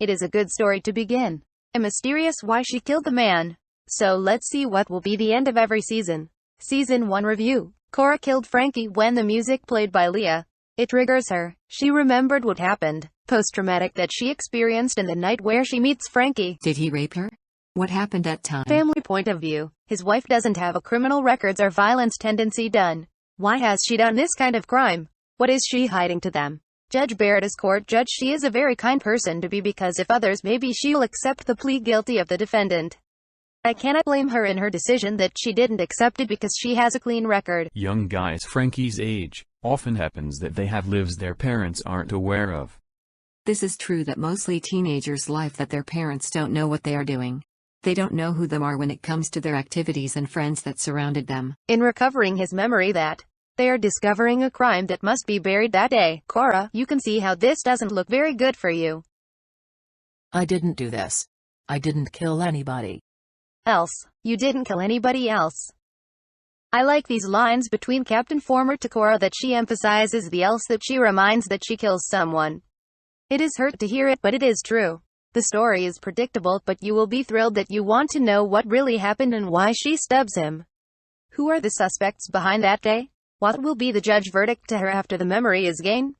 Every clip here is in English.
It is a good story to begin. And mysterious why she killed the man. So let's see what will be the end of every season. Season 1 review. Cora killed Frankie when the music played by Leah. It triggers her. She remembered what happened. Post-traumatic that she experienced in the night where she meets Frankie. Did he rape her? What happened at time? Family point of view. His wife doesn't have a criminal records or violence tendency done. Why has she done this kind of crime? What is she hiding to them? Judge Barrett is court judge. She is a very kind person to be because if others maybe she'll accept the plea guilty of the defendant. I cannot blame her in her decision that she didn't accept it because she has a clean record. Young guys Frankie's age, often happens that they have lives their parents aren't aware of. This is true that mostly teenagers' life that their parents don't know what they are doing. They don't know who them are when it comes to their activities and friends that surrounded them. In recovering his memory that they are discovering a crime that must be buried that day. Cora, you can see how this doesn't look very good for you. I didn't do this. I didn't kill anybody. Else. You didn't kill anybody else. I like these lines between Captain Former to Cora that she emphasizes the else that she reminds that she kills someone. It is hurt to hear it, but it is true. The story is predictable, but you will be thrilled that you want to know what really happened and why she stabs him. Who are the suspects behind that day? What will be the judge verdict to her after the memory is gained?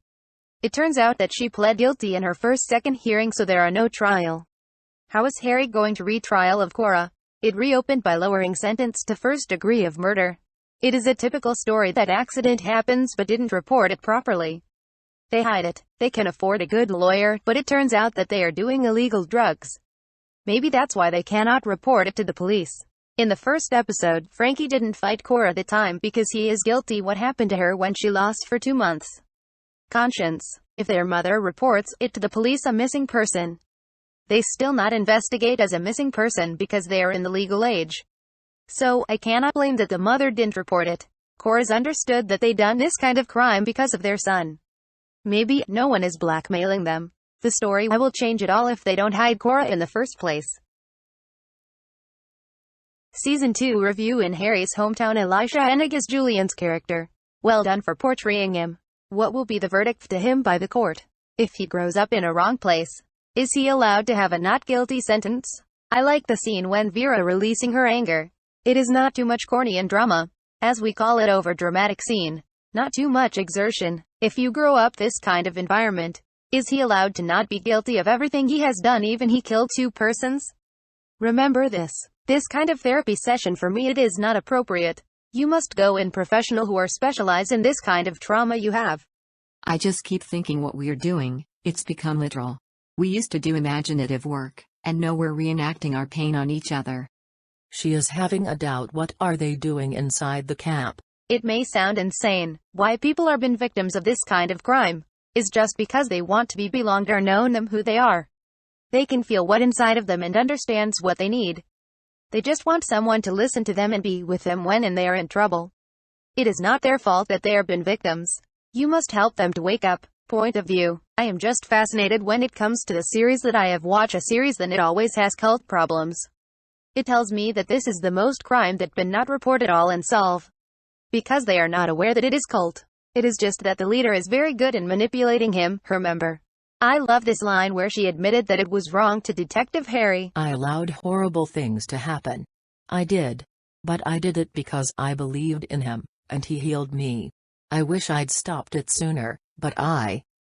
It turns out that she pled guilty in her second hearing, so there are no trial. How is Harry going to retrial of Cora? It reopened by lowering sentence to first degree of murder. It is a typical story that accident happens but didn't report it properly. They hide it. They can afford a good lawyer, but it turns out that they are doing illegal drugs. Maybe that's why they cannot report it to the police. In the first episode, Frankie didn't fight Cora at the time because he is guilty what happened to her when she lost for 2 months. Conscience. If their mother reports it to the police a missing person, they still not investigate as a missing person because they are in the legal age. So, I cannot blame that the mother didn't report it. Cora's understood that they done this kind of crime because of their son. Maybe no one is blackmailing them. The story will change it all if they don't hide Cora in the first place. Season 2 review. In Harry's hometown, Elisha Hennig is Julian's character. Well done for portraying him. What will be the verdict to him by the court? If he grows up in a wrong place, is he allowed to have a not guilty sentence? I like the scene when Vera releasing her anger. It is not too much corny and drama, as we call it, over dramatic scene. Not too much exertion. If you grow up this kind of environment, is he allowed to not be guilty of everything he has done, even he killed 2 persons? Remember this. This kind of therapy session for me, it is not appropriate. You must go in professional who are specialized in this kind of trauma you have. I just keep thinking what we are doing, it's become literal. We used to do imaginative work, and now we're reenacting our pain on each other. She is having a doubt. What are they doing inside the camp? It may sound insane. Why people are been victims of this kind of crime is just because they want to be belonged or known them who they are. They can feel what inside of them and understands what they need. They just want someone to listen to them and be with them when they are in trouble. It is not their fault that they have been victims. You must help them to wake up. Point of view. I am just fascinated when it comes to the series that I have watched a series that it always has cult problems. It tells me that this is the most crime that been not reported all and solve. Because they are not aware that it is cult. It is just that the leader is very good in manipulating him, her member. I love this line where she admitted that it was wrong to Detective Harry. I allowed horrible things to happen. I did. But I did it because I believed in him, and he healed me. I wish I'd stopped it sooner, but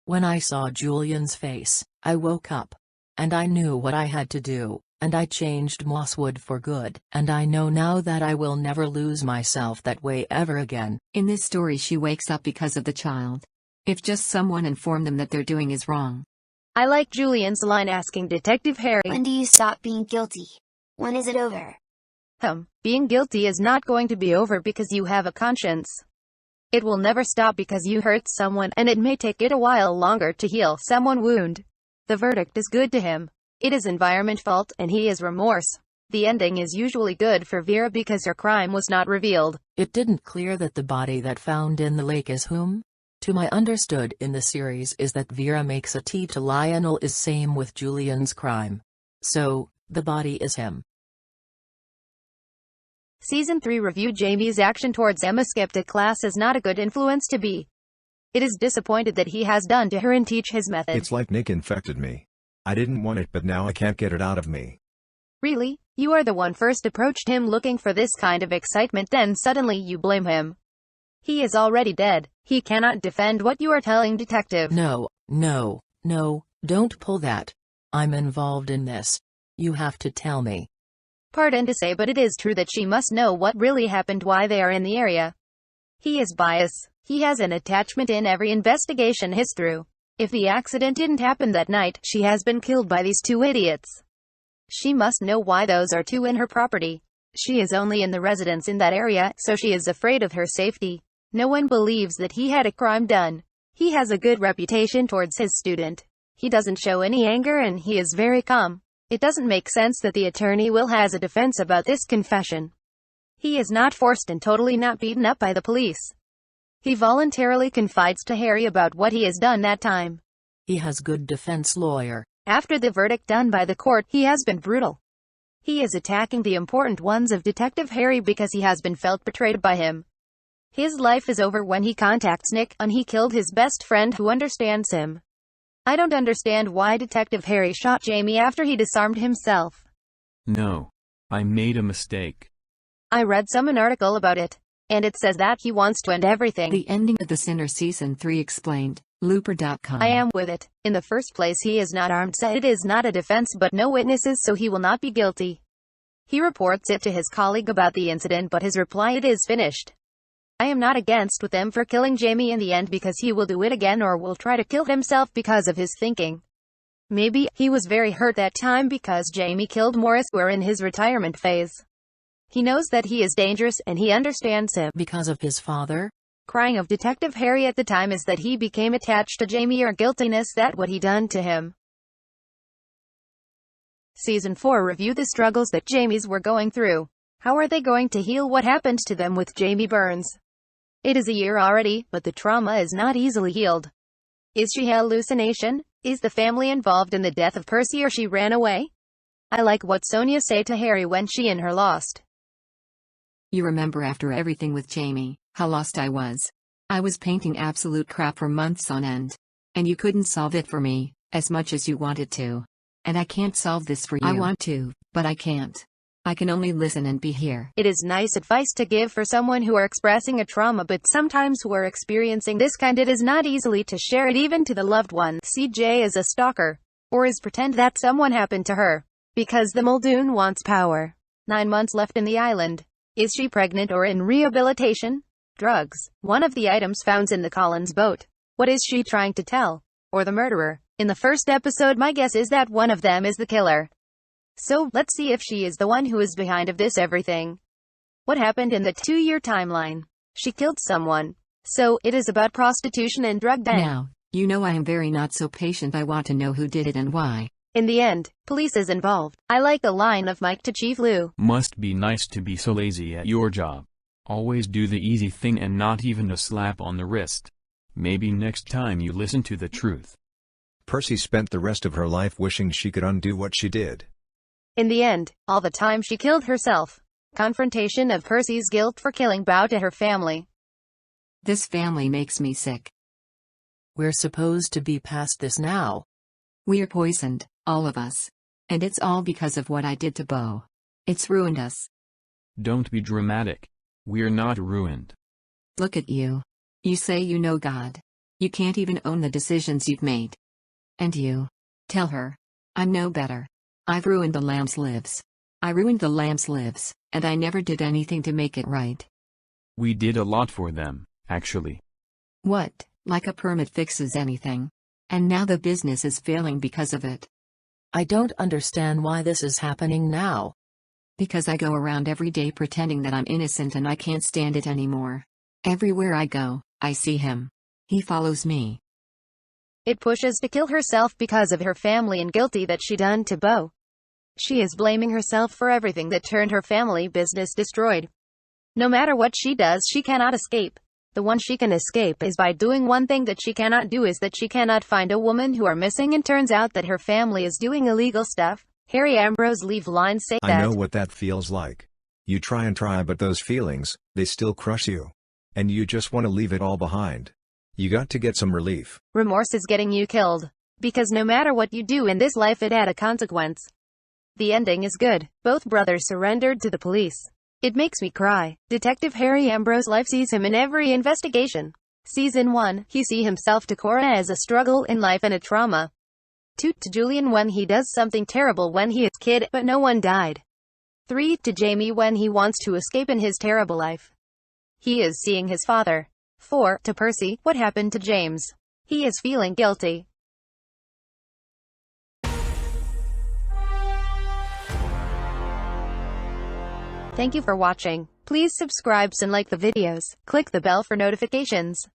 when I saw Julian's face, I woke up. And I knew what I had to do. And I changed Mosswood for good. And I know now that I will never lose myself that way ever again. In this story, she wakes up because of the child. If just someone informed them that they're doing is wrong. I like Julian's line asking Detective Harry, when do you stop being guilty? When is it over? Being guilty is not going to be over because you have a conscience. It will never stop because you hurt someone, and it may take it a while longer to heal someone's wound. The verdict is good to him. It is environment fault, and he is remorse. The ending is usually good for Vera because her crime was not revealed. It didn't clear that the body that found in the lake is whom? To my understood in the series is that Vera makes a tea to Lionel is same with Julian's crime. So, the body is him. Season 3 review. Jamie's action towards Emma skeptic class is not a good influence to be. It is disappointed that he has done to her and teach his method. It's like Nick infected me. I didn't want it, but now I can't get it out of me. Really? You are the one first approached him looking for this kind of excitement, then suddenly you blame him. He is already dead. He cannot defend what you are telling, detective. No, no, no, don't pull that. I'm involved in this. You have to tell me. Pardon to say, but it is true that she must know what really happened, why they are in the area. He is biased. He has an attachment in every investigation he's through. If the accident didn't happen that night, she has been killed by these two idiots. She must know why those are two in her property. She is only in the residence in that area, so she is afraid of her safety. No one believes that he had a crime done. He has a good reputation towards his student. He doesn't show any anger and he is very calm. It doesn't make sense that the attorney will has a defense about this confession. He is not forced and totally not beaten up by the police. He voluntarily confides to Harry about what he has done that time. He has good defense lawyer. After the verdict done by the court, he has been brutal. He is attacking the important ones of Detective Harry because he has been felt betrayed by him. His life is over when he contacts Nick, and he killed his best friend who understands him. I don't understand why Detective Harry shot Jamie after he disarmed himself. No. I made a mistake. I read an article about it, and it says that he wants to end everything. The ending of The Sinner Season 3 explained, Looper.com. I am with it. In the first place, he is not armed, so it is not a defense, but no witnesses, so he will not be guilty. He reports it to his colleague about the incident, but his reply, it is finished. I am not against with them for killing Jamie in the end because he will do it again or will try to kill himself because of his thinking. Maybe he was very hurt that time because Jamie killed Morris. We're in his retirement phase. He knows that he is dangerous and he understands him. Because of his father? Crying of Detective Harry at the time is that he became attached to Jamie or guiltiness that what he done to him. Season 4 review the struggles that Jamies were going through. How are they going to heal what happened to them with Jamie Burns? It is a year already, but the trauma is not easily healed. Is she hallucination? Is the family involved in the death of Percy or she ran away? I like what Sonia said to Harry when she and her lost. You remember after everything with Jamie, how lost I was. I was painting absolute crap for months on end. And you couldn't solve it for me, as much as you wanted to. And I can't solve this for you. I want to, but I can't. I can only listen and be here. It is nice advice to give for someone who are expressing a trauma, but sometimes who are experiencing this kind, it is not easily to share it even to the loved one. CJ is a stalker. Or is pretend that someone happened to her. Because the Muldoon wants power. 9 months left in the island. Is she pregnant or in rehabilitation? Drugs. One of the items found in the Collins boat. What is she trying to tell? Or the murderer? In the first episode, my guess is that one of them is the killer. So, let's see if she is the one who is behind of this everything. What happened in the 2-year timeline? She killed someone. So, it is about prostitution and drug dealing. Now, you know I am very not so patient. I want to know who did it and why. In the end, police is involved. I like the line of Mike to Chief Lou. Must be nice to be so lazy at your job. Always do the easy thing and not even a slap on the wrist. Maybe next time you listen to the truth. Percy spent the rest of her life wishing she could undo what she did. In the end, all the time she killed herself. Confrontation of Percy's guilt for killing Bow to her family. This family makes me sick. We're supposed to be past this now. We are poisoned, all of us. And it's all because of what I did to Bo. It's ruined us. Don't be dramatic. We're not ruined. Look at you. You say you know God. You can't even own the decisions you've made. And you. Tell her. I'm no better. I've ruined the lamb's lives. I ruined the lamb's lives, and I never did anything to make it right. We did a lot for them, actually. What, like a permit fixes anything? And now the business is failing because of it. I don't understand why this is happening now. Because I go around every day pretending that I'm innocent and I can't stand it anymore. Everywhere I go, I see him. He follows me. It pushes to kill herself because of her family and guilty that she done to Bo. She is blaming herself for everything that turned her family business destroyed. No matter what she does, she cannot escape. The one she can escape is by doing one thing that she cannot do is that she cannot find a woman who are missing and turns out that her family is doing illegal stuff. Harry Ambrose leave lines say that. I know what that feels like. You try and try, but those feelings, they still crush you. And you just want to leave it all behind. You got to get some relief. Remorse is getting you killed. Because no matter what you do in this life, it had a consequence. The ending is good. Both brothers surrendered to the police. It makes me cry. Detective Harry Ambrose life sees him in every investigation. Season 1, he see himself to Cora as a struggle in life and a trauma. 2, to Julian when he does something terrible when he is kid, but no one died. 3, to Jamie when he wants to escape in his terrible life. He is seeing his father. 4, to Percy, what happened to James? He is feeling guilty. Thank you for watching. Please subscribe and like the videos. Click the bell for notifications.